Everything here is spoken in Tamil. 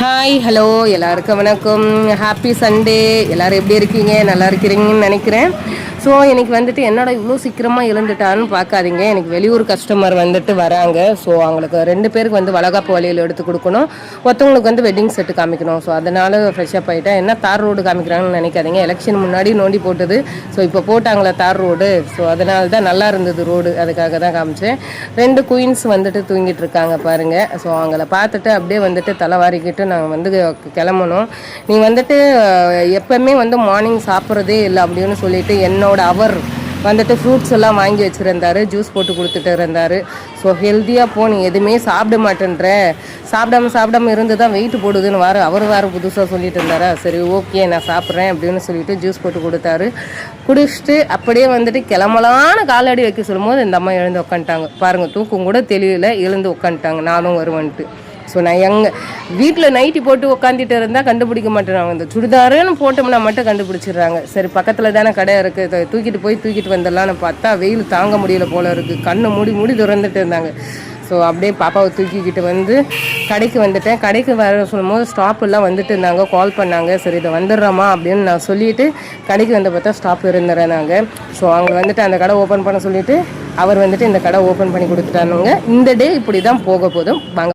ஹாய் ஹலோ எல்லாருக்கும் வணக்கம். Happy Sunday. எல்லோரும் எப்படி இருக்கீங்க? நல்லா இருக்கிறீங்கன்னு நினைக்கிறேன். ஸோ எனக்கு வந்துட்டு என்னடா இவ்வளோ சீக்கிரமாக எழுந்துட்டான்னு பார்க்காதீங்க. எனக்கு வெளியூர் கஸ்டமர் வந்துட்டு வராங்க. ஸோ அவங்களுக்கு 2 பேருக்கு வந்து வளகாப்பு வழியில் எடுத்து கொடுக்கணும், ஒருத்தவங்களுக்கு வந்து வெட்டிங் செட்டு காமிக்கணும். ஸோ அதனால் ஃப்ரெஷ்ஷப் ஆகிட்டேன். என்ன தார் ரோடு காமிக்கிறாங்கன்னு நினைக்காதீங்க. எலெக்ஷன் முன்னாடி நோண்டி போட்டது. ஸோ இப்போ போட்டாங்களே தார் ரோடு. ஸோ அதனால தான் நல்லா இருந்தது ரோடு, அதுக்காக தான் காமிச்சேன். 2 குயின்ஸ் வந்துட்டு தூங்கிட்டு இருக்காங்க பாருங்கள். ஸோ அவங்கள பார்த்துட்டு அப்படியே வந்துட்டு தலைவாரிக்கிட்டு நாங்கள் வந்து கிளம்பணும். நீ வந்துட்டு எப்போவுமே வந்து மார்னிங் சாப்பிட்றதே இல்லை அப்படின்னு சொல்லிட்டு என்னோட அவர் வந்துட்டு ஃப்ரூட்ஸ் எல்லாம் வாங்கி வச்சுருந்தாரு, ஜூஸ் போட்டு கொடுத்துட்டு இருந்தார். ஸோ ஹெல்த்தியாக போ, நீ எதுவுமே சாப்பிட மாட்டேன்ற, சாப்பிடாம இருந்து தான் வெயிட் போடுதுன்னு அவர் புதுசாக சொல்லிட்டு இருந்தாரா. சரி ஓகே நான் சாப்பிட்றேன் அப்படின்னு சொல்லிட்டு ஜூஸ் போட்டு கொடுத்தாரு. குடிச்சிட்டு அப்படியே வந்துட்டு கிளம்பலான்னு காலடி வைக்க சொல்லும்போது இந்த அம்மா எழுந்து உட்காந்துட்டாங்க பாருங்கள். தூக்கம் கூட தெரியல, எழுந்து உட்காந்துட்டாங்க. நானும் வருவேன்ட்டு. ஸோ நான் எங்கள் வீட்டில் நைட்டி போட்டு உட்காந்துட்டு இருந்தால் கண்டுபிடிக்க மாட்டேறாங்க. இந்த சுடிதாருன்னு போட்டோம்னா மட்டும் கண்டுபிடிச்சிடுறாங்க. சரி பக்கத்தில் தானே கடை இருக்குது, தூக்கிட்டு வந்துடலான்னு பார்த்தா வெயில் தாங்க முடியல போல இருக்குது. கண்ணை மூடி திறந்துட்டு இருந்தாங்க. ஸோ அப்படியே பாப்பாவை தூக்கிக்கிட்டு வந்து கடைக்கு வந்துட்டேன். கடைக்கு வர சொல்லும்போது ஸ்டாப்பெல்லாம் வந்துட்டு இருந்தாங்க, கால் பண்ணாங்க. சரி இதை வந்துடுறோமா அப்படின்னு நான் சொல்லிவிட்டு கடைக்கு வந்து பார்த்தா ஸ்டாப் இருந்துறாங்க. ஸோ அவங்க வந்துட்டு அந்த கடை ஓப்பன் பண்ண சொல்லிவிட்டு அவர் வந்துட்டு இந்த கடை ஓப்பன் பண்ணி கொடுத்துட்டானுங்க. இந்த டே இப்படி தான் போக போதும் வாங்க.